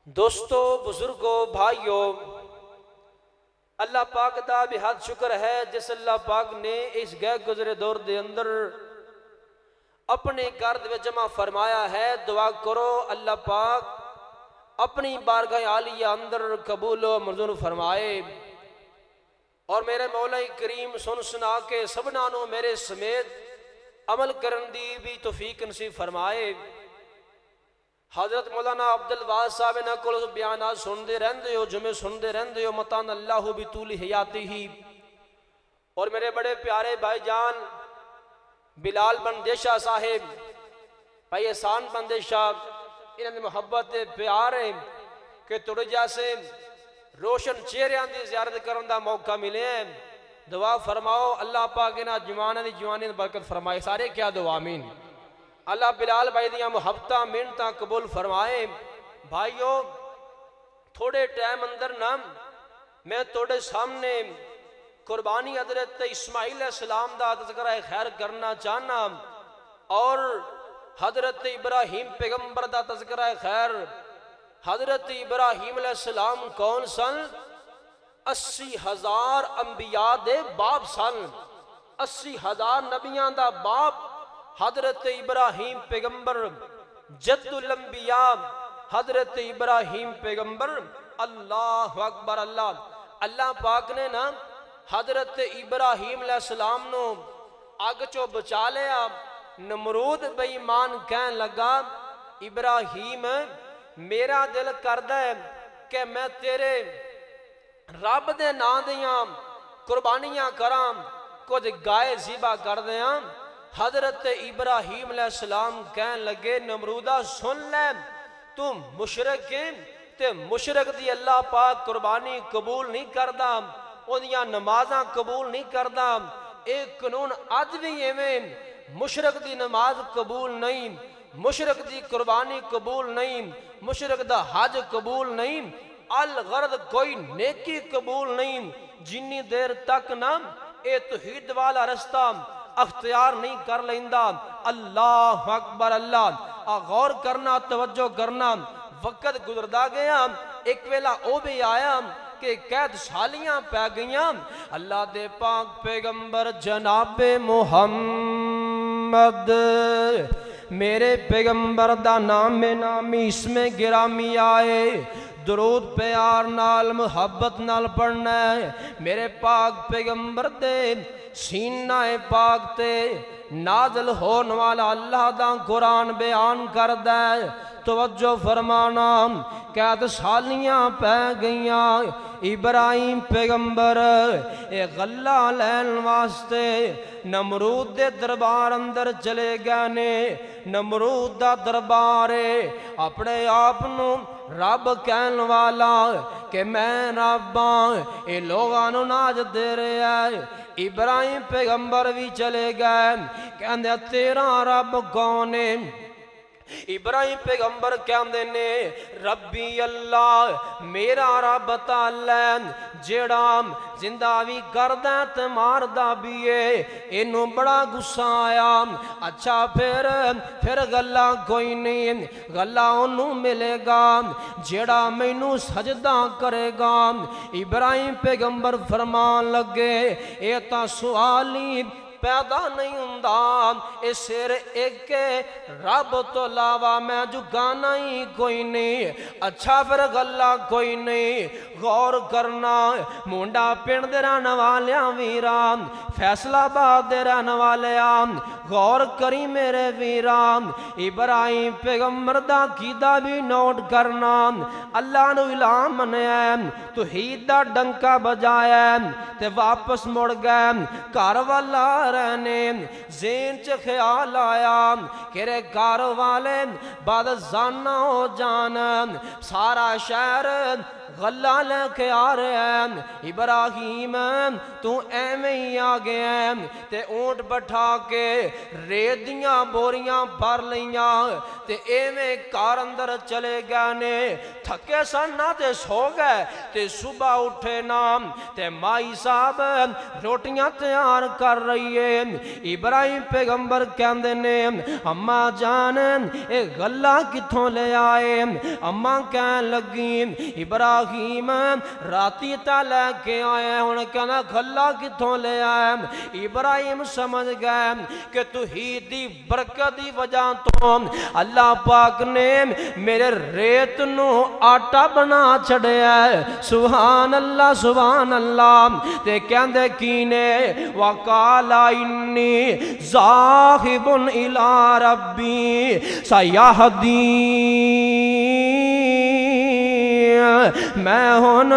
دوستو بزرگو بھائیو، اللہ پاک دا بہت شکر ہے جس اللہ پاک نے اس گئے گزرے دور دے اندر اپنے گرد میں جمع فرمایا ہے۔ دعا کرو اللہ پاک اپنی بارگاہ عالیہ اندر قبول و منظور فرمائے، اور میرے مولا کریم سن سنا کے سبنانو میرے سمیت عمل کرن دی بھی توفیق نصیب فرمائے۔ حضرت مولانا عبدالواحد صاحب نے کل بیانات سندے رہندے ہو، جمعے سندے رہندے ہو، متان اللہ بطول حیاتی ہی۔ اور میرے بڑے پیارے بھائی جان بلال بندیشہ صاحب، بھائی احسان بندیشہ، انہوں نے محبت پیار ہے کہ تھوڑے جیسے روشن چہریاں دی زیارت کرن دا موقع ملے ہیں۔ دعا فرماؤ اللہ پاک انہاں جواناں دی جوانی برکت فرمائے، سارے کیا دعا آمین۔ اللہ بلال بھائی دیاں محبتاں منتاں قبول فرمائے۔ بھائیو تھوڑے ٹائم اندر نا میں تھوڑے سامنے قربانی حضرت اسماعیل علیہ السلام دا تذکرہ خیر کرنا چاہنا، اور حضرت ابراہیم پیغمبر دا تذکرہ خیر۔ حضرت ابراہیم علیہ السلام کون سن؟ 80,000 انبیاء دے باپ سن، 80,000 نبیاں دا باپ حضرت ابراہیم پیغمبر، جد الانبیاء حضرت ابراہیم پیغمبر۔ اللہ اکبر اللہ پاک نے نا حضرت ابراہیم علیہ السلام نو آگ چو بچا لیا۔ نمرود بے ایمان کہن لگا ابراہیم میرا دل کردہ ہے کہ میں تیرے رب دے نا دیاں قربانیاں کرام، کچھ گائے ذبح کر دیاں۔ حضرت ابراہیم علیہ السلام کہن لگے نمرودہ سن لے، تم مشرک ہیں تے مشرک دی اللہ پاک قربانی قبول نہیں کردہ، انہیاں نمازاں قبول نہیں کردہ۔ ایک قانون آج بھی ایویں، مشرک دی نماز قبول نہیں، مشرک دی قربانی قبول نہیں، مشرک دا حج قبول نہیں، الغرض کوئی نیکی قبول نہیں، جنی دیر تک نا اے توحید والا رستہ اختیار نہیں کر لیندہ۔ اللہ اکبر اللہ، غور کرنا، توجہ کرنا۔ وقت گزردہ گیا، ایک ویلہ او بھی آیا کہ قید سالیاں پہ گئیاں۔ اللہ دے پاک پیغمبر جناب محمد، میرے پیغمبر دا نام نامی اس میں گرامی آئے، درود پیار نال محبت نال پڑھنا ہے۔ میرے پاک پیغمبر دے سینہ پاک تے نازل ہون والا اللہ دا قرآن بیان کردہ ہے۔ توجہ فرمانا، قید سالیاں پہ گئیاں، ابراہیم پیغمبر اے غلہ لین واسطے نمرود دے دربار اندر چلے گئے نے۔ نمرود دا دربارے اپنے آپنوں رب کہن والا کہ میں رباں، اے لوگانوں ناج دے رہے ہیں۔ ابراہیم پیغمبر بھی چلے گئے، کہندے تیرا رب کون ہے؟ ابراہیم پیغمبر کہندے نے ربی اللہ، میرا رب تعالی جیڑا زندہ بھی کردہ تے ماردہ بھی ہے۔ انہوں بڑا غصہ آیا۔ اچھا پھر غلہ کوئی نہیں، غلہ انہوں ملے گا جیڑا مینوں سجدہ کرے گا۔ ابراہیم پیغمبر فرمان لگے اے تا سوالی پیدا نہیں ہوندہ، اس سر ایک رب تو لاوا میں جگانا ہی کوئی نہیں۔ اچھا پھر غلہ کوئی نہیں، غور کرنا، مونڈا پنڈ دے رہن والیاں ویران، فیصلہ آباد دے رہن والیاں، غور کری میرے ویران۔ ابراہیم پیغمبر دا کیدہ بھی نوٹ کرنا، اللہ نو اعلان منیا توحید دا ڈنکا بجایا تے واپس مڑ گئے گھر والا رہنے۔ ذہن چ خیال آیا کہ رے گھر والے بعد زانہ ہو جان، سارا شہر غلہ لے کے آ رہے ہیں۔ ابراہیم تو ایویں ہی آ گئے تے اونٹ بٹھا کے ریت دیاں بوریاں بھر لیاں تے ایویں کار اندر چلے گئے نے تھکے سن نہ تے سو گئے تے صبح اٹھے نام تے مائی صاحب روٹیاں تیار کر رہی ہے ابراہیم پیغمبر کہندے نے اماں جان اے غلہ کتھوں لے آئے اماں کہن لگی ابراہیم راتی تا لے کے آئے ہن کہنا غلہ کتھوں لے آئے ابراہیم سمجھ گئے کہ توحید دی برکت دی وجہ تو اللہ پاک نے میرے ریت نو آٹا بنا چھڑیا ہے سبحان اللہ تے کہندے کینے وقالا انی ذاہب الی ربی سیہدین میں ہن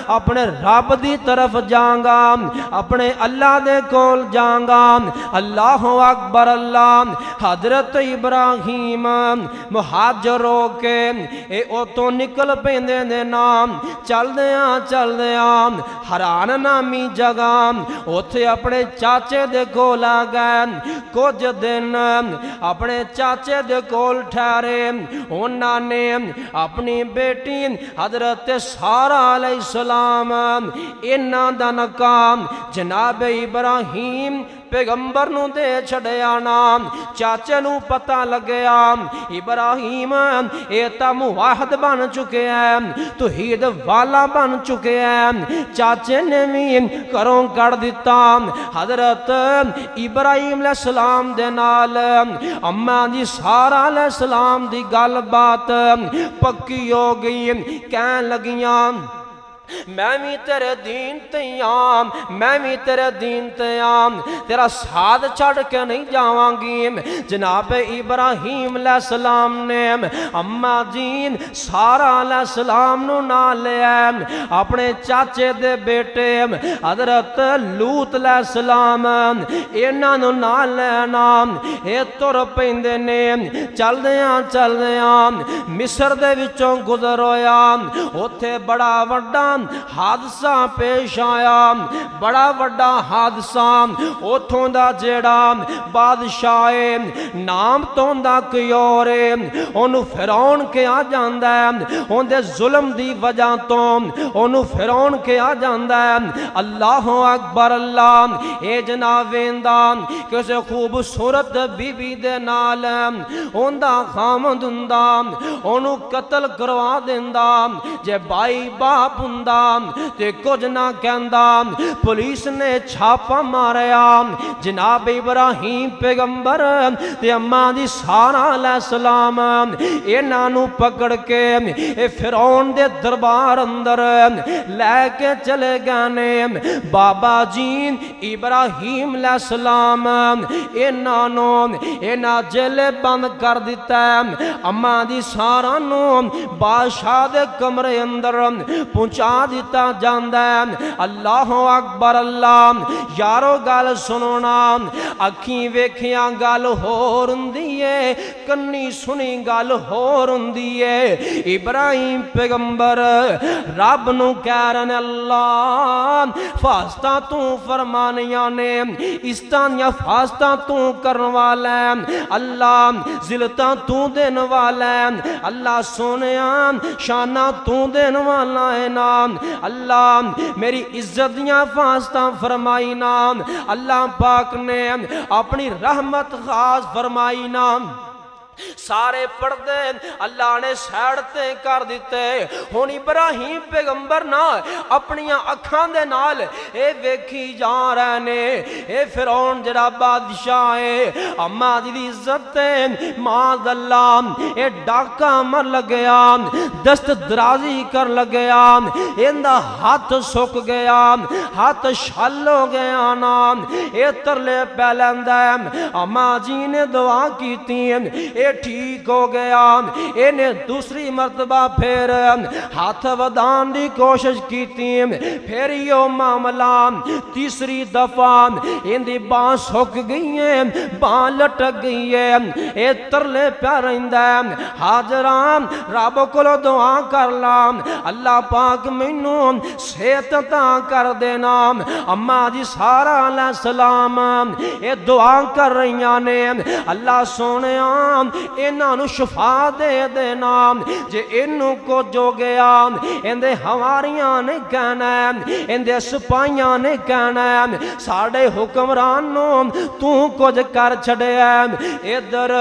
اپنے رب دی طرف جاؤں گا اپنے اللہ دے کول جاؤں گا اللہ اکبر اللہ حضرت ابراہیم مہاجر ہو کے اے او تو نکل پیندے دے نام چل دیاں حران نامی جگہ اوتھے اپنے چاچے دے کول آ گئے کچھ دن اپنے چاچے دے کول ٹھہرے انہاں نے اپنی بیٹی حضرت سارہ علیہ السلام انہاں دا نکام جناب ابراہیم پیغمبر نو دے چھڑیا نام چاچے نو پتہ لگیا ابراہیم اے تا موحد بن چکے ہیں توحید والا بن چکے ہیں چاچے نے بھی کروں کر دیتا حضرت ابراہیم علیہ السلام دے نال اماں دی سارہ علیہ السلام دی گل بات پکی ہو گئی کہن لگیاں میں بھی تیرے دین تیام میں بھی تیرے دین تیام تیرا ساتھ چھڑ کے نہیں جاواں گی جناب ابراہیم علیہ السلام نے اماں جین سارہ علیہ السلام نو نہ لیا اپنے چاچے دے بیٹے حضرت لوط علیہ السلام انہاں نو نہ لینا اے تر پیندے نے چل دیاں مصر دے وچوں گزر ہویا اوتھے بڑا وڈا حادثہ پیش آیا بڑا وڈا حادثہ اوتھوں دا جیڑا بادشاہ نام تو دا کوئی اور انہوں فرعون کے آ جاندا ہے ان دے ظلم دی وجہ تو انہوں فرعون کے آ جاندا ہے اللہ اکبر اللہ اے جناب ویندا کسے خوبصورت بی بی دے نال ان دا خامد ہوندا انہوں قتل کروا دیندا جے بائی باپ ہوندا تے کچھ نہ کہندا پولیس نے چھاپا ماریا جناب ابراہیم پیغمبر تے اماں دی سارہ علیہ السلام انہاں نو پکڑ کے اے فرعون دے دربار اندر لے کے چلے گئے نے بابا جی ابراہیم علیہ السلام انہاں جیل بند کر دیتا ہے اماں دی سارہ نو بادشاہ دے کمرے اندر پہنچا دیتا جاندا ہے اللہ اکبر اللہ یارو گل سنونا اکھیں ویکھیاں گل ہور ہوندی ہے کنی سنی گل ہور ہوندی ہے ابراہیم پیغمبر رب نو کہہ رہے اللہ فاستہ تو فرمانیاں نے استانیاں فاستہ تو کرن والا ہے اللہ ذلتاں تو دین والا ہے اللہ سونیاں شانہ تو دین والا ہے نام اللہ میری عزت دیاں فاستہ فرمائی نام اللہ پاک نے اپنی رحمت خاص فرمائی نام سارے پردے اللہ نے سیڑتے کر دیتے ہون ابراہیم پیغمبر نہ اپنی اکھان دے نال اے ویکھی جا رہے نے اے فرعون جڑا بادشاہ ہے اماں دی عزت معاذ اللہ اے ڈاکا مر لگیا دست درازی کر لگیا ایندا ہاتھ سک گیا ہاتھ شل ہو گیا نام اے ترلے پہ لیندا اماں جی نے دعا کیتی اے یہ ٹھیک ہو گیا انہیں دوسری مرتبہ پھر ہاتھ ودان دی کوشش کی تھی پھر یہ معاملہ تیسری دفعہ ان دی باں سک گئی ہے باں لٹک گئی ہے اے ترلے پیا رہندا ہے حاضران رب کولو دعا کر لا اللہ پاک مینوں صحت عطا کر دینا اما جی سارا علیہ السلام اے دعا کر رہیاں نے اللہ سونیا انہاں نو شفا دے دینا جے انہوں کو جو گیا اندے ہواریاں نے کہنا ہے اندے سپاہیاں نے کہنا ہے ساڑے حکمرانوں تو کچھ کر چھڑے ہیں ادھر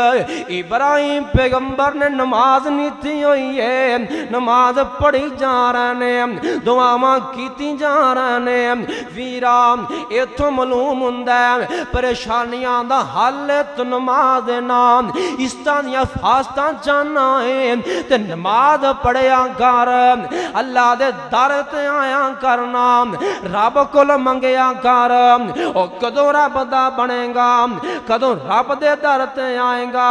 ابراہیم پیغمبر نے نماز نیتی ہوئی ہے نماز پڑھی جا رہے ہیں دعاواں کیتی جا رہے ہیں ویران ایتھوں معلوم ہوندا ہے پریشانیاں دا حل تو نماز نام اس طرح فاستاں جانا ہے تے نماز پڑھیا کر اللہ دے در تے آیا کرنا رب کول منگیا کر او کدوں رب دا بنے گا کدوں رب دے در تے آئے گا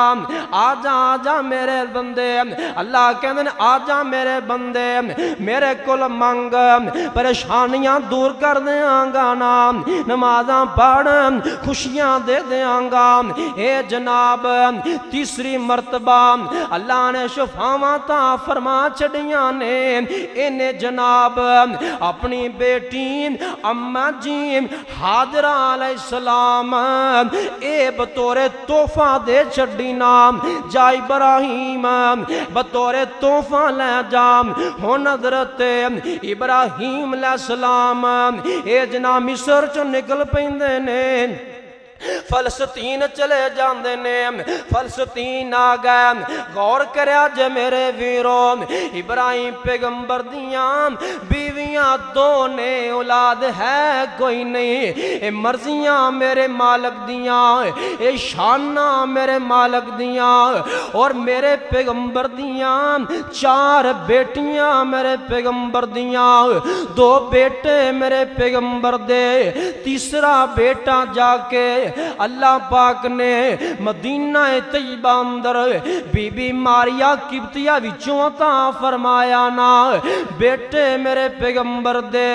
آجا میرے بندے اللہ کہندے نے آجا میرے بندے میرے کول منگ پریشانیاں دور کر دیاں گا نا نمازاں پڑھ خوشیاں دے دیاں گا اے جناب تیسری مرتبہ اللہ نے شفاواں تا فرما چھڑیاں نے انہیں جناب اپنی بیٹی اماں جی حاجرہ علیہ السلام اے بطور تحفہ دے چھڑی نام جا ابراہیم بطور تحفہ لے جام ہون حضرت ابراہیم علیہ السلام اے جناب مصر چو نکل پیندے نے فلسطین چلے جاندے نے فلسطین آ گئے غور کریا جے میرے ویروں ابراہیم پیغمبر دیاں بیویاں دو نے اولاد ہے کوئی نہیں اے مرضیاں میرے مالک دیاں اے شانہ میرے مالک دیاں اور میرے پیغمبر دیاں چار بیٹیاں میرے پیغمبر دیاں دو بیٹے میرے پیغمبر دے تیسرا بیٹا جا کے اللہ پاک نے مدینہ طیبہ اندر بی بی ماریا قبطیہ وچوں عطا فرمایا نا بیٹے میرے پیغمبر دے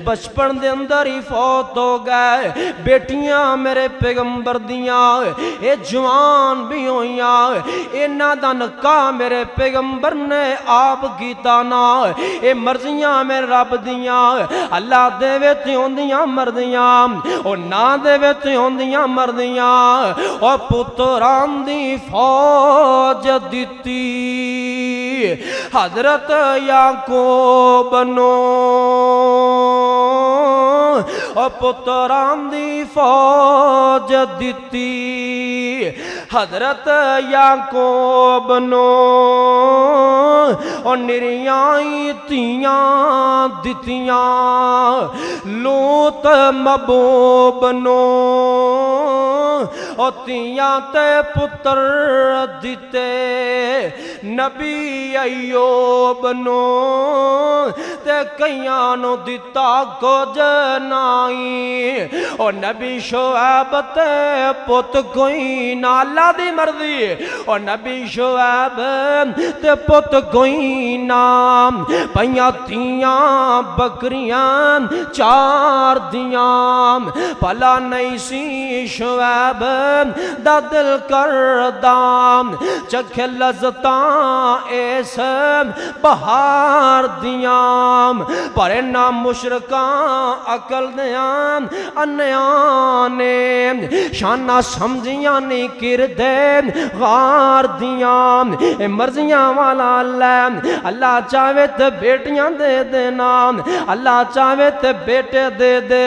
بچپن دے اندر ہی فوت ہو گئے بیٹیاں میرے پیغمبر دیاں اے جوان بھی ہویاں انہاں دا نکاح میرے پیغمبر نے آپ کیتا نا اے مرضیاں میرے رب دیاں اللہ دے وے تے ہوندیاں مردیاں او نہ دے وے تے ہوندیاں مردیاں اور پتران دی فوج دیتی حضرت یعقوب نو اور پتران دی فوج دیتی حضرت یعقوب نو اور نریائی تیاں دتیاں لوط مبوب نو اور تیاں تے پتر دیتے نبی ایوب نو تے کئیاں نو دیتا کچھ نائی اور نبی شعیب تے پت کوئی نالا دی مرضی اور نبی شعیب تے پت کوئی نام پہیاں تیاں بکریاں چار دیاں پلا نہیں سی شعیب دا دل کردام چکھے لذتاں ایس بہار دیاں پر نا مشرکاں عقل دیاں انیانے شانہ سمجھیاں نہیں کردے غار دیاں مرضیاں والا اللہ چاہوے تے بیٹیاں دے دینا اللہ چاہوے تے بیٹے دے دے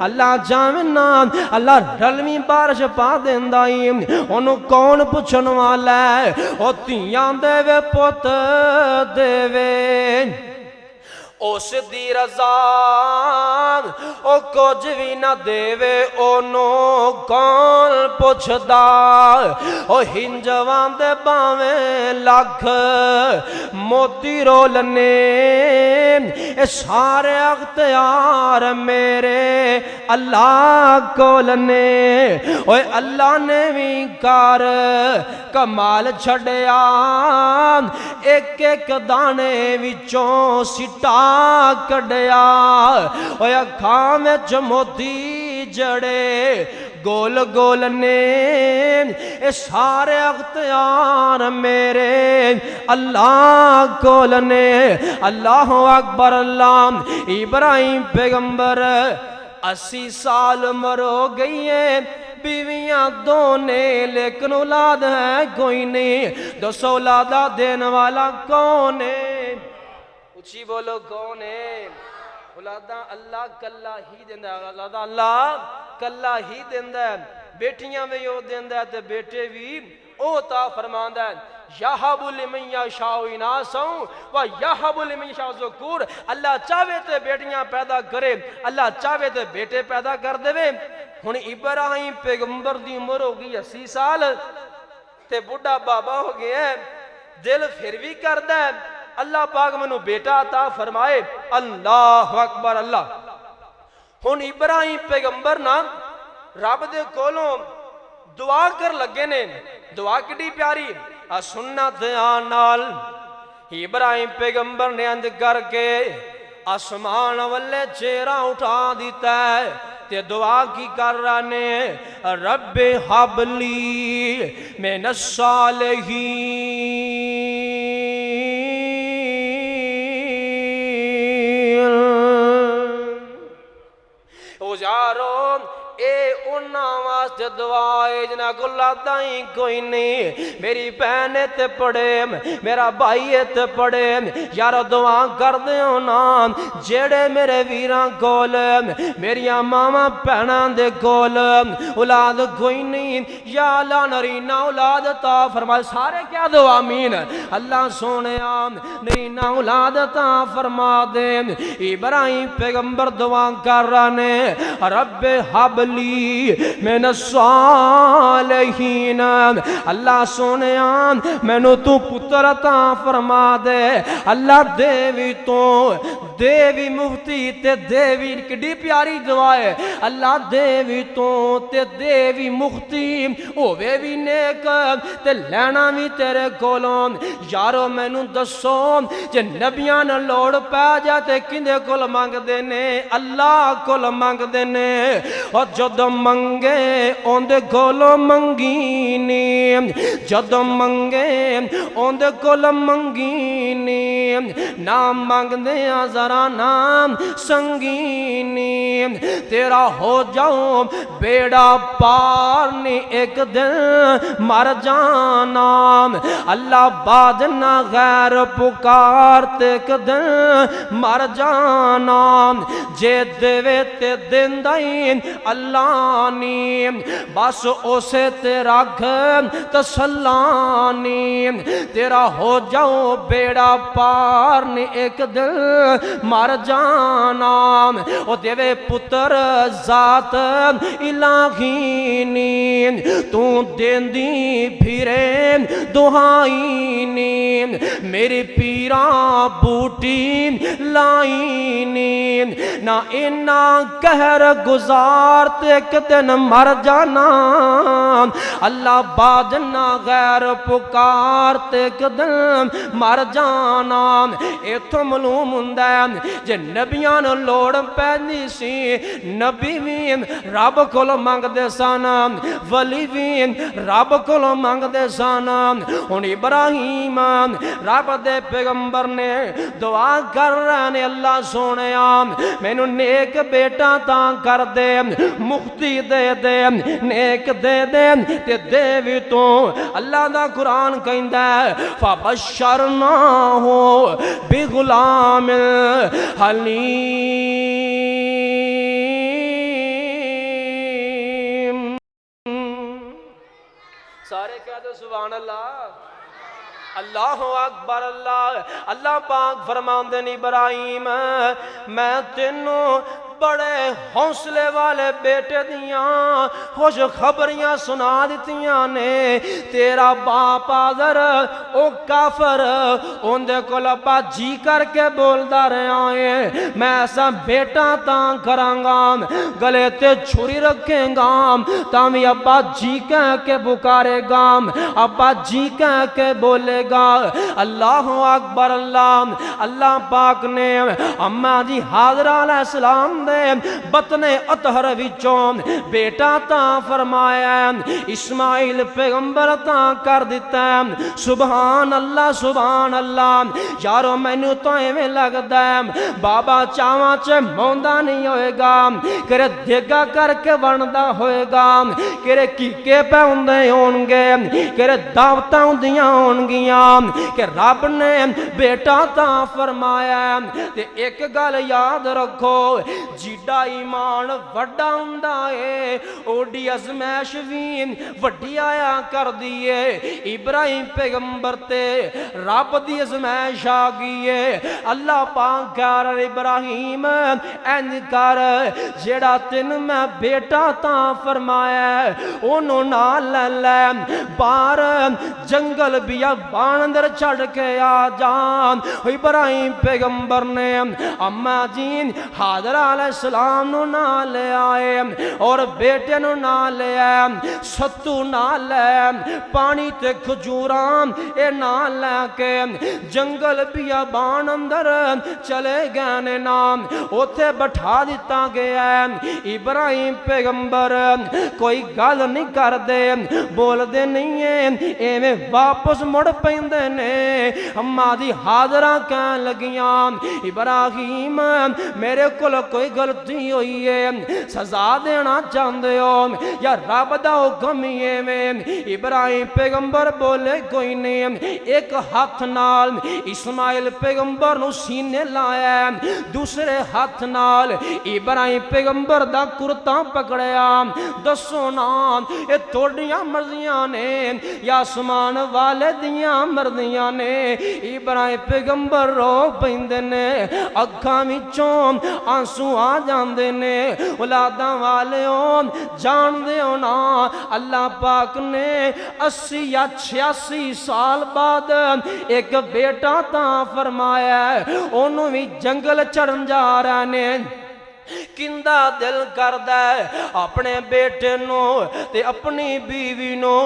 اللہ چاہوے نا اللہ رلویں بارش پا دیندائی انہوں کون پچھن والا ہے او تیاں دے وے پوت دے وے اس دی رضا او کچھ بھی نہ دے وے انہوں کون پچھدا او ہنجوان دے باویں لکھ موتی رولنے اے سارے اختیار میرے اللہ کول نے اوے اللہ نے بھی کر کمال چھڑیا ایک ایک دانے وچوں سٹا کڈیا اوے اکھاں وچ موتی جڑے گول گول نے اے سارے اختیار میرے اللہ کول نے اللہ اکبر اللہ ابراہیم پیغمبر 80 سال مرو گئی ہیں بیویاں دو نے لیکن اولاد ہے کوئی نہیں 200 اولادہ دینے والا کون ہے اچھی بولو کون ہے اولادہ اللہ کلا ہی دیندہ ہے اولادہ اللہ کلا ہی دیندہ ہے بیٹیاں میں یوں دیندہ ہے تے بیٹے بھی او تا فرماندہ ہے یَحَبُ لِمَنْ یَشَاءُ اِنَاسًا وَیَحَبُ لِمَنْ یَشَاءُ الذُّکُورَ اللہ چاہے تے بیٹیاں پیدا کرے اللہ چاہے تے بیٹے پیدا کر دے ہن ابراہیم پیغمبر دی عمر ہو گئی 80 سال تے بڑھا بابا ہو گیا ہے دل پھر بھی کردہ ہے اللہ پاک منو بیٹا عطا فرمائے اللہ اکبر اللہ ہن ابراہیم پیغمبر نا رب دے کولوں دعا کر لگے نے دعا کڈی پیاری سنت آنال ابراہیم پیغمبر نے اند کر کے آسمان والے چہرہ اٹھا دیتا ہے تے دعا کی کر رہنے رب حب لی من الصالحین او جارو اے انہاں واسطے دعائے جنہ کو لاتا ہی کوئی نہیں میری بہنیں تے پڑھے میرا بھائی تے پڑھے یار دعا کر دے ہونا جیڑے میرے ویران کول میری ماما پہنان دے کول اولاد کوئی نہیں یا اللہ نرینا اولاد تا فرمائے سارے کیا دو آمین اللہ سونے نرینا اولاد تا فرما دے ابراہیم پیغمبر دعا کر رہنے رب حب لی من الصالحین اللہ سونے مینو تو پتر عطا فرما دے اللہ دیوی تو دیوی مفتی تے دیوی کڈی پیاری دعا ہے اللہ دیوی تو تے دیوی مفتی ہووے بھی نیک تے لینا بھی تیرے کولوں یارو مینو دسو جے نبیاں نہ لوڑ پہ جاتے کندے کول مانگ دینے اللہ کول مانگ دینے اور جد منگے اوندے کولو منگینی جد منگے اوندے کولو منگینی نام مانگ دے ذرا نام سنگینی تیرا ہو جاؤں بیڑا پارنی ایک دن مر جانا اللہ بعد نہ غیر پکارتے ایک دن مر جانا جے دیوے تے دن دائیں اللہ نی بس اسے تیرا گھر تسلانی تیرا ہو جاؤ بیڑا پارنی ایک دل مر جانا او دیوے پتر ذات الہینی تو دین دی پھرے دہائینی میری پیران بوٹی لائینی نہ اینا کہر گزارتے ایک دن مر جانا اللہ بعد نہ غیر پکارتے ایک دن مر جانا ایتھو معلوم ہوندا ہے جے نبیان لوڑ پیندی سی نبی بھی رب کول منگ دے سن ولی بھی رب کول منگ دے سن ہن ابراہیم رب دے پیغمبر نے دعا کر رہے نے اللہ سونیا مینوں نیک بیٹا تاں کر دے مختی دے دے نیک دے دے تے دیوی تو اللہ دا قرآن کہندا ہے فَبَشَّرْنَاهُ بِغُلَامٍ حَلِيمٍ سارے کہہ دو سبحان اللہ اللہ اکبر اللہ اللہ پاک فرماندے ابراہیم میں تینوں بڑے حوصلے والے بیٹے دیاں خوش خبریاں سنا دیتیاں نے تیرا باپ آدر او کافر اندے کو لبا جی کر کے بولدا رہا ہے میں ایسا بیٹا تاں کرانگا گلے تے چھری رکھیں گا تامی ابا جی کہہ کے بکارے گا ابا جی کہہ کے بولے گا اللہ اکبر اللہ پاک نے اماں جی حاضرہ علیہ السلام دے بطن اطہر وچوں بیٹا تاں فرمایا اسماعیل پیغمبر تاں کر دیتا ہے سبحان اللہ یارو مینو تو ایویں لگدا ہے بابا چاواں چ موندا نہیں ہوئے گا کرے دیگا کر کے بندا ہوئے گا کرے کیکے پہ ہوندے ہون گے کرے دعوتاں ہوندیاں ہون گیاں کہ رب نے بیٹا تاں فرمایا تے ایک گل یاد رکھو جیڈا ایمان وڈا ہوندا ہے اوڈی ازمائش وی وڈی آیا کر دیے ابراہیم پیغمبر تے رب دی ازمائش آ گئی ہے اللہ پاک کر ابراہیم انج کر جیڑا تین میں بیٹا تاں فرمایا انہوں نال لے لے بار جنگل بیابان اندر چھڑ کے آ جان ابراہیم پیغمبر نے اماں جی حاضرہ علیہ السلام نو نہ لے آئے اور بیٹے نو نہ لے آئے ستو نہ لے پانی تے کھجورام اے نہ لے کے جنگل بیابان اندر چلے گئے نام اوتھے بٹھا دیتا گیا ہے ابراہیم پیغمبر کوئی گل نہیں کر دے بول دے نہیں ہے ایویں واپس مڑ پیندے نے اماں دی حاضرہ کہن لگیاں ابراہیم میرے کول کوئی غلطی ہوئی ہے سزا دینا چاہندے ہو یا رب دا حکم ہی ایویں ابراہیم پیغمبر بولے کوئی نہیں ایک ہاتھ نال اسماعیل پیغمبر نو سینے لایا دوسرے ہاتھ نال ابراہیم پیغمبر دا کرتا پکڑیا دسو نا اے توڑیاں مرضیاں نے یا آسمان والے دیاں مرضیاں نے ابراہیم پیغمبر رو پیندے نے اکھاں وچوں آنسو آ جاندے نے اولاداں والیوں جان دے ہو نا اللہ پاک نے 80 یا 86 سال بعد ایک بیٹا تاں فرمایا انہوں بھی جنگل چڑھن جا رہے نے کندہ دل کردہ اپنے بیٹے نو تے اپنی بیوی نو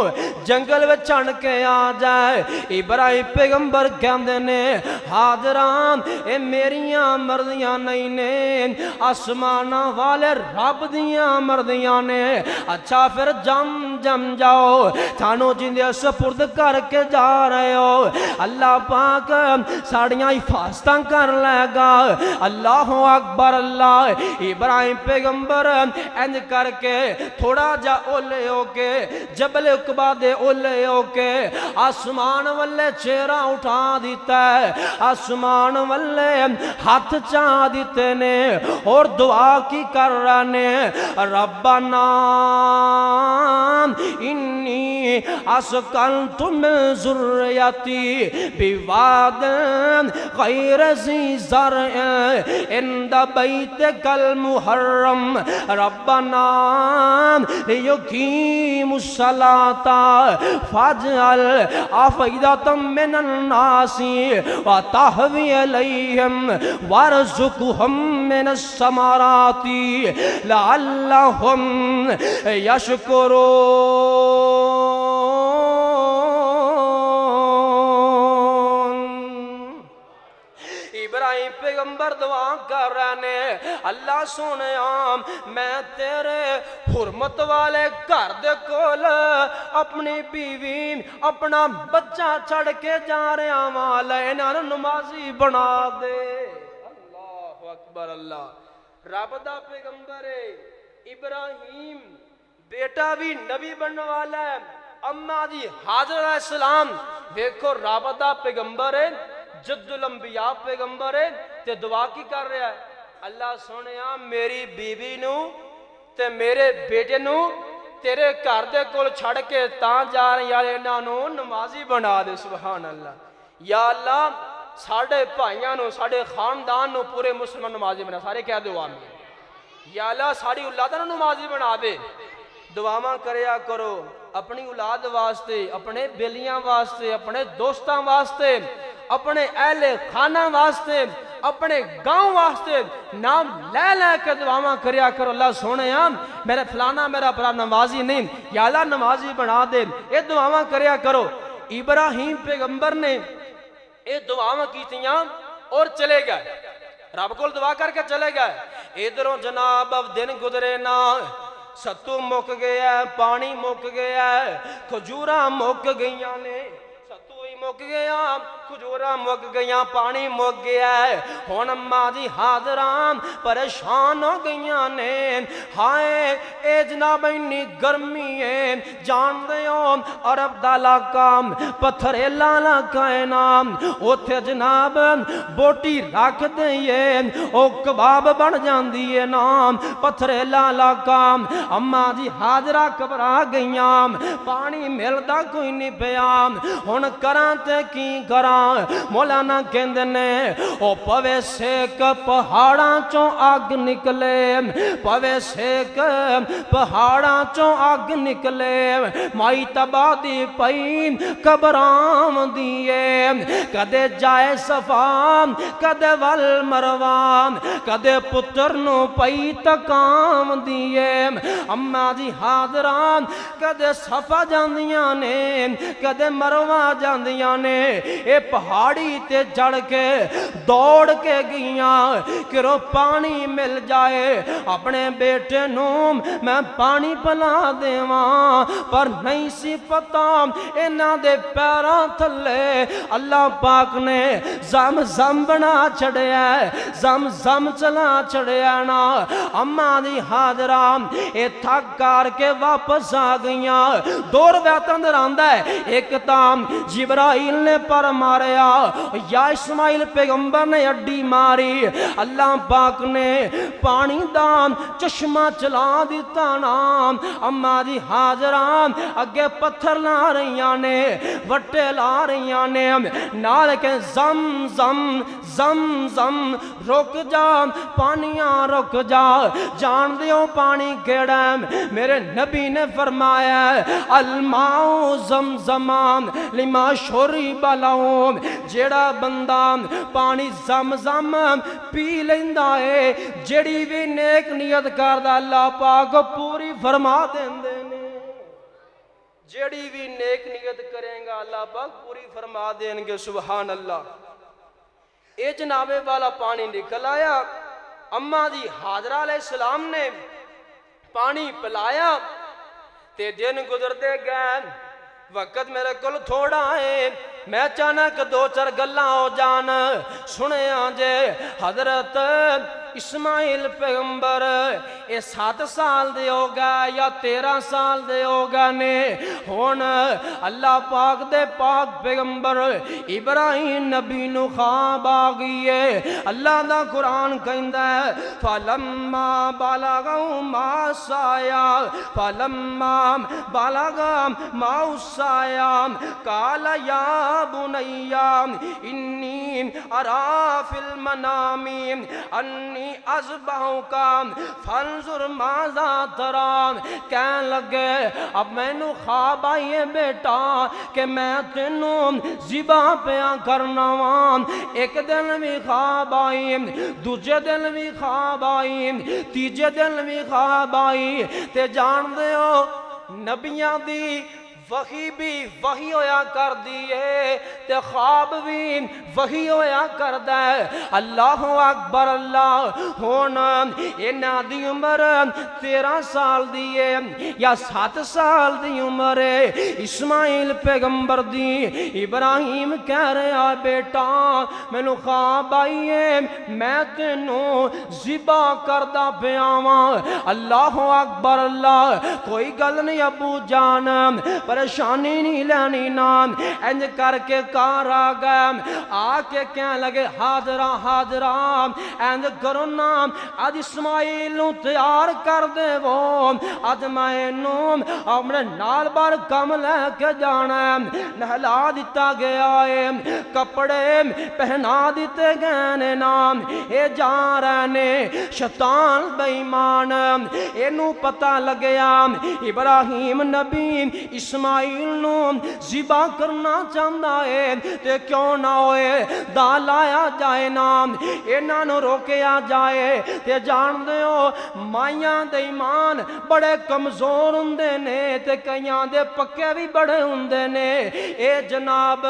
جنگل میں چڑھ کے آ جائے ابراہیم پیغمبر کہندے نے حاضران اے میریاں مرضیاں نہیں نے آسمانہ والے رب دیاں مرضیاں نے اچھا پھر جم جاؤ تھانو جندے سپرد کر کے جا رہے ہو اللہ پاک ساڑیاں حفاظتاں کر لے گا اللہ اکبر اللہ ابراہیم پیغمبر انج کر کے تھوڑا جا اولے ہو کے جبل عقبہ دے اولے ہو کے آسمان والے چہرہ اٹھا دیتا ہے آسمان والے ہاتھ چاہ دیتے نے اور دعا کی کر رہے نے ربنا انی اسکنت من ذریتی بواد غیر ذی زرع عند بیتک المحرم ربنا لیقیموا الصلاة فاجعل افئدة من الناس وتهوی الیہم وارزقهم من الثمرات لعلهم یشکرون ابراہیم پیغمبر دعا کر رہے نے اللہ سونے میں تیرے حرمت والے گھر دے کول اپنی بیوی اپنا بچہ چھڑ کے جا رہے والا انہاں نمازی بنا دے اللہ اکبر اللہ رب دا پیغمبر ابراہیم بیٹا بھی نبی بننے والا ہے اماں جی حاضر علیہ السلام دیکھو رب دا پیغمبر ہے جد الانبیاء پیغمبر ہے تے دعا کی کر رہا ہے اللہ سونیا میری بیوی نو تے میرے بیٹے نو تیرے گھر دے کول چھڑ کے تاں جا رہے یا انہاں نو نمازی بنا دے سبحان اللہ یا اللہ ساڑھے بھائیاں نو ساڑھے خاندان نو پورے مسلمان نمازی بنا سارے کہہ دو آمین یا اللہ ساری اولاداں نوں نمازی بنا دے. دعاواں کریا کرو اپنی اولاد واسطے, اپنے بیلیاں واسطے, اپنے دوستاں واسطے, اپنے اہل خانہ واسطے, اپنے گاؤں واسطے نام لے لے کے دعاواں کریا کرو. اللہ سونے میرے فلانا میرا برا نمازی نہیں, یا اللہ نمازی بنا دے. یہ دعاواں کریا کرو. ابراہیم پیغمبر نے یہ دعاواں کیتیاں اور چلے گئے, رب کو دعا کر کے چلے گئے. ادھروں جناب اب دن گزرے نہ, ستو مک گیا, پانی مک گیا, کھجوراں مک گئیاں نے, ستو ہی مک گیا, کھجوراں مک گئیاں, پانی مک گیا ہے. ہن اماں جی حاضران پریشان ہو گئیاں نے, ہائے اے جناب انی گرمی ہے, جان دیو عرب دا علاقہ پتھریلا علاقہ ہے نام, اوتھے جناب بوٹی رکھ دئیے او کباب بن جاندی ہے نام, پتھریلا علاقہ. اماں جی حاضرہ گھبرا گئیاں, پانی ملدا کوئی نہیں پیا, ہن کراں تے کی کراں. مولانا کہندے نے او پوے سیک پہاڑاں چوں اگ نکلے, پوے سیک پہاڑاں چوں اگ نکلے, مائی تبادی پئی قبرام دیے, کدے جائے صفام کدے ول مروان, کدے پتر نو پئی تکام دیے. اماں جی حاضران کدے صفا جاندیاں نے, کدے مروا جاندیاں نے, اے پہاڑی تے جڑ کے دوڑ کے گئیاں کہ رو پانی مل جائے اپنے بیٹے نوں میں پانی پلا دیواں. پر نہیں سی پتا انہاں دے پیراں تھلے اللہ پاک نے زم زم بنا چھڑیا, زم زم چلا چھڑیا نا. اماں دی حاضران اے تھک کر کے واپس آ گئیاں. دو روایتاں اندر آندا ہے, ایک تام جبرائیل نے پر ماریا, یا اسماعیل پیغمبر نے اڈی ماری, اللہ پاک نے پانی دا چشمہ چلا دیتا نام. اماں دی حاضران اگے پتھر لا رہیاں نے, وٹے لا رہیاں نے, نال کے زم زم زم زم رک جا, پانیاں رک جا, جان دیو پانی کیڑا ہے. میرے نبی نے فرمایا الماء زمزمان لما شرب له, جیڑا بندہ پانی زم زم پی لیندا ہے, جیڑی بھی نیک نیت کردا اللہ پاک پوری فرما دیندے نے. جیڑی بھی نیک نیت کریں گا اللہ پاک پوری فرما دیں گے. سبحان اللہ. اے جنابے والا پانی نکل آیا. اماں جی حاضرہ علیہ السلام نے پانی پلایا تے دن گزرتے گئے. وقت میرے کل تھوڑا ہے, میں چاہنا کہ دو چار گلاں ہو جان. سنے آنجے حضرت اسماعیل پیغمبر اے 7 سال دے ہو گئے یا 13 سال دے ہو گئے نے. ہون اللہ پاک دے پاک پیغمبر ابراہیم نبی نو خواب آ گئی ہے. اللہ دا قرآن کہندا ہے فلما بلغوا ما سایا, فلما بلغا ما سایا قال یا بنی انی ارا فی المنام انی اذبحک فانظر ماذا ترى. کہنے لگے اب میں نو خواب آئیے بیٹا کہ میں تینوں ذبح پیا کرنا وان. ایک دن بھی خواب آئی, دوجے دن بھی خواب آئی, تیجے دن بھی خواب آئی. تے جان دے ہو نبیاں دی وحی بھی وحی ہویا کر دیئے تے خواب بھی وحی ہویا کر دے. اللہ اکبر. اللہ ہونا اینا دی عمر 13 سال دیئے یا 7 سال دی عمر ہے. اسماعیل پیغمبر دی ابراہیم کہہ رہا بیٹا میں نو خواب آئیے میں تینوں ذبح کردہ پیاواں. اللہ اکبر. اللہ کوئی گل نہیں ابو جان, پر پریشانی نہیں لینی نام انج کر کے کار آ گئے آ کے کہنے لگے حاضرہ حاضرہ انج کرو نام آج اسماعیل نو تیار کر دے وہ آج میں نوم اپنے نال بار کم لے کے جانا ہے نہلا دیتا گیا ہے کپڑے پہنا دیتے گئے نام اے جا رہنے شیطان بے ایمان اینو پتہ لگیا ابراہیم نبی اسماعیل نو ذبح کرنا چاہتا ہے تے کیوں نہ ہوئے دا لایا جائے نام اینا نو روکیا جائے تے جان دے ہو مائیاں دے ایمان بڑے کمزور ہندے نے تے کئیاں دے پکے بھی بڑے ہندے نے اے جناب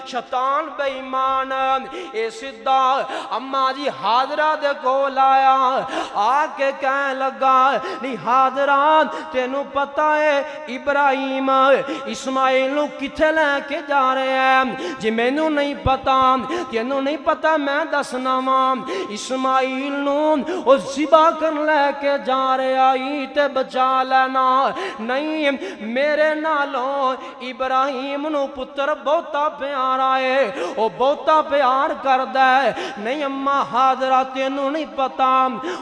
شیطان بے ایمان اے صدا اماں جی حاضرہ دے کو لایا آ کے کہنے لگا نہیں حاضرہ تینوں پتہ ہے ابراہیم اسماعیل نو کتھے لے کے جا رہے ہیں جی میں نو نہیں پتا تینوں نہیں پتا میں دسنا ماں اسماعیل نو او ذبح کر لے کے جا رہے آئی تے بچا لینا نہیں میرے نالوں ابراہیم نو پتر بہتا پیارا ہے او بہتا پیار کر دے نہیں اماں حاضرہ تینوں نہیں پتا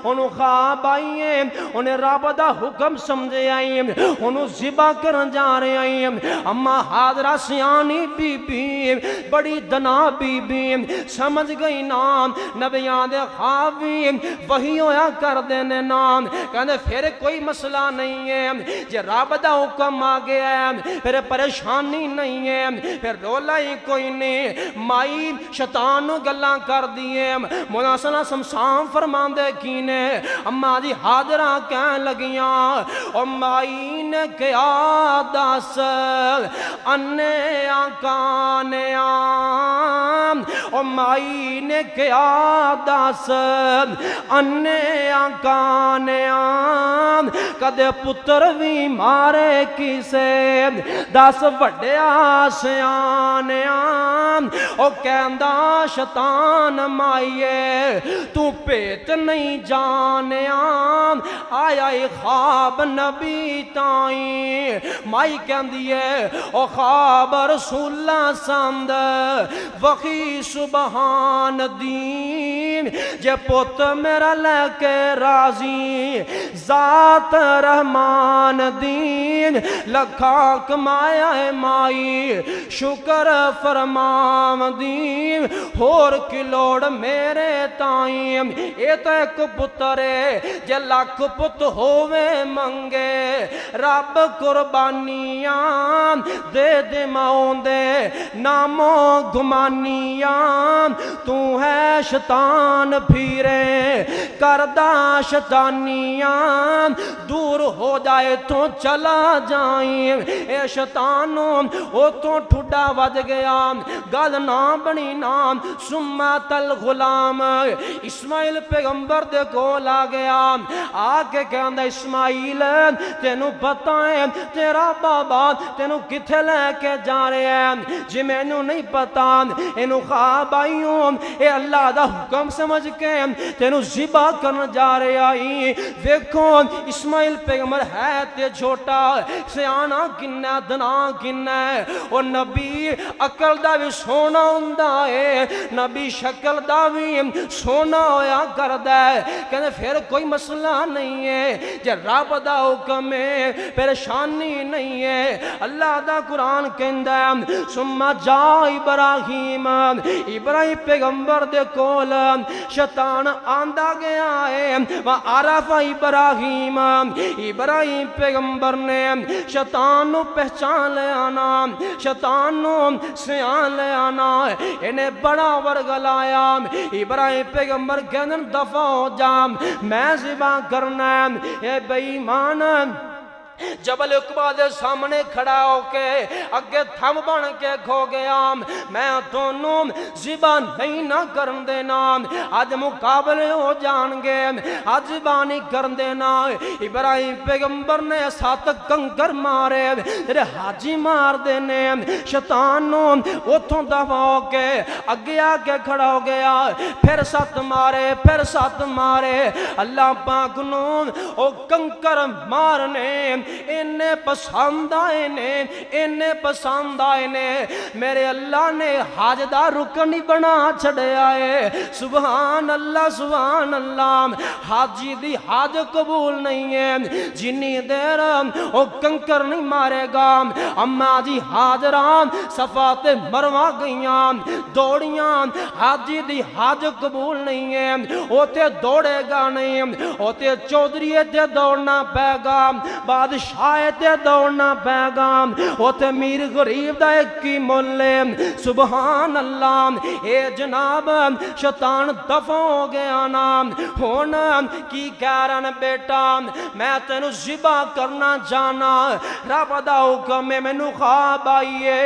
انہوں خواب آئی ہیں انہیں رب دا حکم سمجھے آئی ہیں انہوں ذبح کر جا رہے آئی ہیں اماں حاضرہ سیانی بی بی بڑی دنا بی بی سمجھ گئی نام نبیان دے خواب بھی وہی ہویا کر دینے نام کہنے پھر کوئی مسئلہ نہیں ہے جے رب دا حکم آ گیا ہے پھر پریشانی نہیں ہے پھر رولا ہی کوئی نہیں مائی شیطان گلاں کر دیئے مناسلہ سمسام فرمان دے کینے اماں جی حاضرہ کہنے لگیاں او مائی نے کیا دس انے آکانے آم او مائی نے کیا دس انے آکانے آم کدے پتر بھی مارے کسے دس وڈے آسیانے آم او کہندہ شیطان مائیے تو پیت نہیں جانے آم آیا خواب نبی تائیں مائی کہندیے او خواب رسول اللہ سامد وقی سبحان دین جے پوت میرا لے کے راضی ذات رحمان دین لکھا کمایا ہے مائی شکر فرمام دین ہور کی لوڑ میرے تائیں اے تو ایک پترے جے لاکھ پت ہووے منگے رب قربانیاں دے دے ماؤں دے نامو گمانیاں تو ہے شیطان پھیرے کردہ شیطانیاں دور ہو جائے تو چلا جائیں اے شیطانوں او تو ٹھڈا وج گیا گل نہ بنی نام سمت الغلام اسماعیل پیغمبر دے کول آ گیا آ کے کہندہ اسماعیل تینوں پتہ ہے تیرا بابا تینوں کتھے لے کے جا رہے ہیں جی میں نو نہیں پتا انہوں خواب آئیوں اے اللہ دا حکم سمجھ کے تینوں ذبح کرنا جا رہے آئی دیکھو اسماعیل پیغمبر ہے تے چھوٹا سیانا کنہ دنا کنہ اور نبی عقل دا بھی سونا ہوندا ہے نبی شکل دا بھی سونا ہویا کر دے کہنے پھر کوئی مسئلہ نہیں ہے جے رب دا حکم ہے پریشانی نہیں ہے اللہ دا قرآن کہندہ ہے ثم جا ابراہیم پیغمبر دے کول شیطان آندہ گیا ہے وعرف ابراہیم پیغمبر نے شیطان نو پہچان لے آنا شیطان نو سیان لے آنا انہیں بڑا ورگلایا ابراہیم پیغمبر کہندن دفع ہو جام میں ذبح کرنا ہے اے بے ایمان جبل عقبہ دے سامنے کھڑا ہو کے اگے تھم بن کے کھو گیا میں دونوں ذبح نہیں نہ کرن دینا آج مقابلے ہو جان گے آج ذبح نہیں کرن دینا ابراہیم پیغمبر نے 7 کنکر مارے تیرے حاجی مار دینے شیطانوں اتھوں دفع ہو کے اگے آگے کھڑا ہو گیا پھر 7 مارے پھر 7 مارے اللہ پاک نو او کنکر مارنے انہیں پسند آئے نے، انہیں پسند آئے نے، میرے اللہ نے حج دا رکن ہی بنا چھڑے آئے. سبحان اللہ سبحان اللہ. حاجی دی حج قبول نہیں ہے جنی دیر او کنکر نہیں مارے گا. اما جی حاجران صفا تے مروہ گئیاں دوڑیاں، حاجی دی حج قبول نہیں ہے، او تے دوڑے گا نہیں، او تے چودھری تے دوڑنا پے گا، بادشاہ تے دوڑنا پے گا، او تے میر غریب دا ایک کی ملے. سبحان اللہ. اے جناب شیطان دفع ہو گیا نا. ہونا کی کہہ رہا بیٹا میں تینو ذبح کرنا جانا، رب دا حکم ہے مینوں خواب آئیے.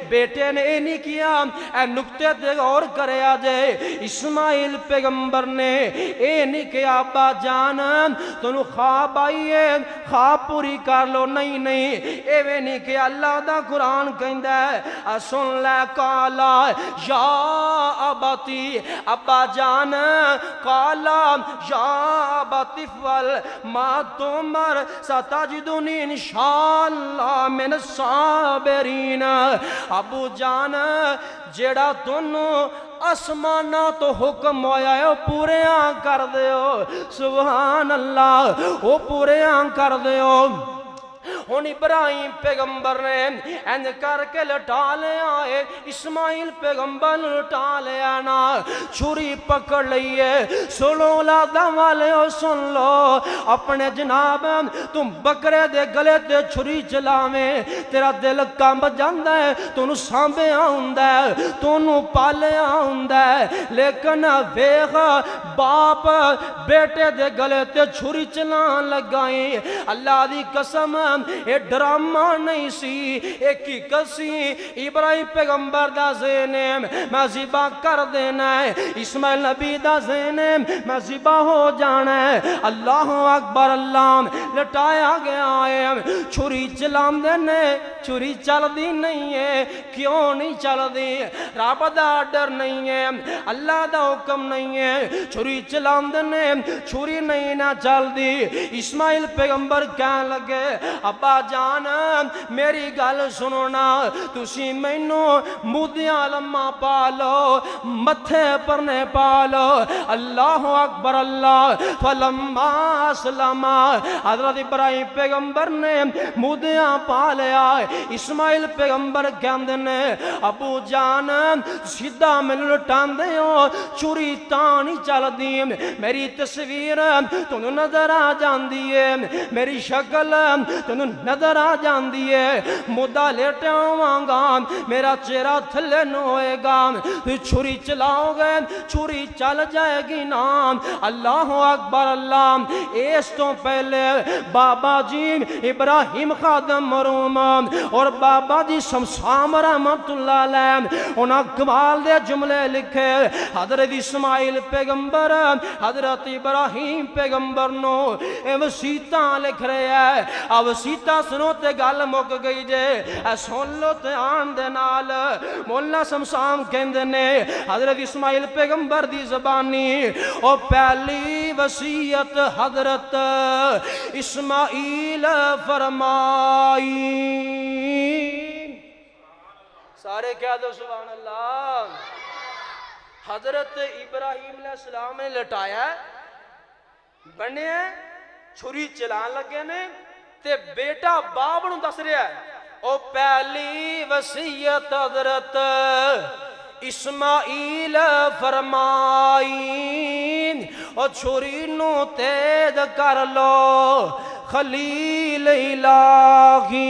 بیٹے نے اے نہیں کیا، اے نکتے تے غور کرے آجے. اسماعیل پیغمبر نے اے نہیں کیا ابا جان تینو خواب آئیے خواب پوری کر لو. نہیں نہیں ایویں نہیں کہ اللہ دا قرآن کہندا ہے سن لے کالا یا اباتی ابا جان کالا یا اباتی فل ما تمر ستجدنی انشاءاللہ من الصابرین. ابو جان جیڑا تنو اسمانہ تو حکم ہویا ہے وہ پورے آن کر دیو. سبحان اللہ وہ پورے آن کر دیو. ہن ابراہیم پیغمبر نے انج کر کے لٹا لے آئے، اسماعیل پیغمبر لٹا لے آنا، چھری پکڑ لئیے. سنو اولاداں والے ہو سن لو، اپنے جناب تم بکرے دے گلے تے چھری چلاویں تیرا دل کمب جاندا ہے، تونوں سانبھیا ہوندا ہے، تونوں پالیا ہوندا ہے، لیکن ویکھ باپ بیٹے دے گلے تے چھری چلان لگائیں. اللہ دی قسم اے ڈرامہ نہیں سی، ایک ہی کسی ابراہیم پیغمبر دا ذہن میں ذبح کر دینا ہے، اسماعیل نبی دا ذہن میں ذبح ہو جانا ہے. اللہ اکبر. اللہ لٹایا گیا ہے، چھری چلام دینے چھری چل دی نہیں ہے. کیوں نہیں چل دی؟ رب دا ڈر نہیں ہے، اللہ دا حکم نہیں ہے. چھری چلام دینے چھری نہیں نہ چل دی. اسماعیل پیغمبر کہنے لگے ابا جان میری گل سنونا، تسی مینوں مودیاں لمما پالو متھے پرنے پالو. اللہ اکبر. اللہ فلما اسلم حضرت ابراہیم پیغمبر نے مودیاں پالیا. اسماعیل پیغمبر کہندے نے ابو جان سیدھا مینوں لٹاندے ہو، چھری تاں نہیں چل دی، میری تصویر تانوں نظر آ جاندی ہے، میری شکل تینوں نظر آ جاندی ہے. مدہ لیٹا ہواں گا میرا چہرہ تھلے نہ ہوئے گا، چھری چلاؤ گے چھری چل جائے گی نا. اللہ اکبر. اللہ اس تو پہلے بابا جی ابراہیم خادم مروم اور بابا جی شمشام رحمت اللہ علیہ انہاں کمال دے جملے لکھے. حضرت اسماعیل پیغمبر حضرت ابراہیم پیغمبر نو اے وصیتاں لکھ رہے ہیں. اب وصیتاں سنو تے گل مک گئی جے، اے سن لو تے آن دے نال. مولا شمشام کہندے نے حضرت اسماعیل پیغمبر دی زبانی او پہلی وصیت حضرت اسماعیل فرمائی. سارے کہہ دو سبحان اللہ. حضرت ابراہیم علیہ السلام نے لٹایا بنے چھری چلان لگے نے تے بیٹا باپ نوں دس رہا ہے او پہلی وصیت حضرت اسماعیل فرمائی او چھری نو تیز کر لو خلیل الہی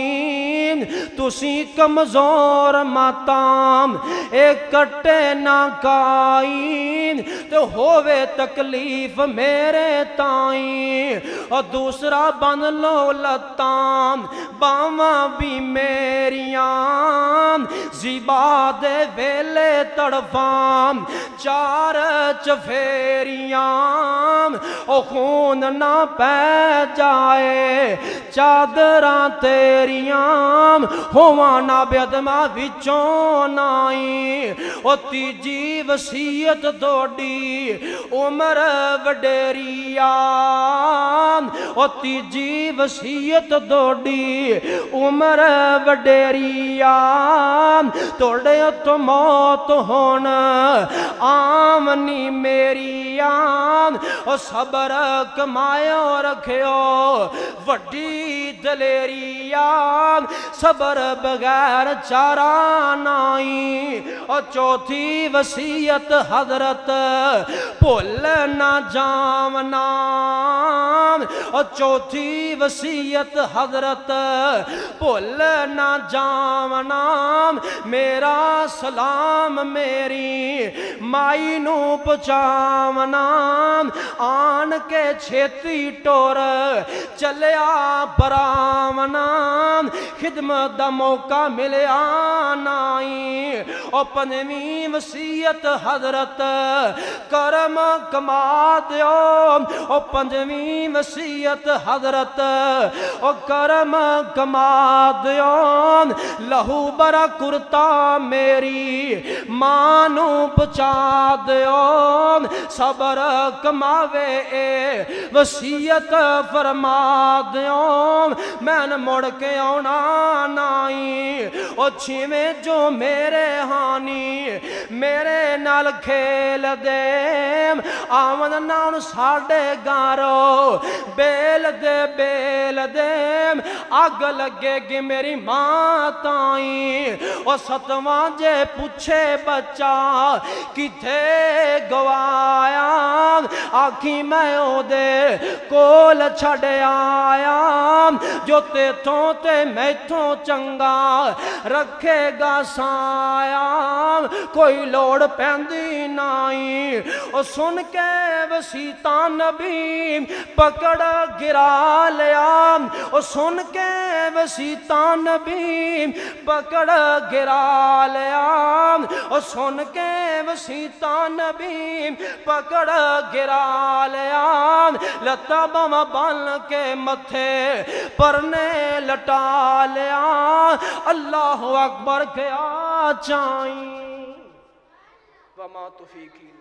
تسی کمزور ماتام ایک کٹے نہ کائیں تو ہووے تکلیف میرے تائیں. اور دوسرا بن لو لتام باواں بھی میریاں زیبا دے ویلے تڑفام چار چفیریاں او خون نہ پہ جائے چادراں تیریاں ہواں نہ بیدما وچوں نائی او تیجی وصیت توڑی عمر وڈیریا او تیجی وصیت توڑی عمر وڈیریا توڑے تو موت ہون آمنی میری او صبر کمایو رکھیو وڈی دلیری صبر بغیر چارہ نائی او چوتھی وصیت حضرت بھول نہ جامنا او چوتھی وصیت حضرت بھول نہ جامنا میرا سلام میری مائی نو پچامنا آن کے چھیتی ٹور چلیا برامنا خدمت دا موقع ملیا نائی او پنویں وصیت حضرت کرم کما دیو او پنجویں وصیت حضرت او کرم کما دیو لہو برا کرتا میری مانو بچا دیو صبر کماوے اے وصیت فرما دیو میں نے مڑ کے آنا نائی او چھویں جو میرے ہانی میرے نال کھیل دے آمد نان ساڑے گارو بیل دے آگ لگے گی میری ماں تائیں او ستواں جے پوچھے بچہ کتھے گوایا آکھی میں او دے کول چھڑے آیا جو تے تھوں تے میں تھوں چنگا رکھے گا سایا کوئی لوڑ پیندی نائی او سن کے وسیطہ نبی پکڑ گرا لیا او سن کے وسیطہ نبی پکڑ گرا لیا او سن کے وسیطہ نبی پکڑ گرا لیا لتا بما بن کے متھے پرنے لٹا لیا اللہ اکبر کیا چاہیں وما توفیقی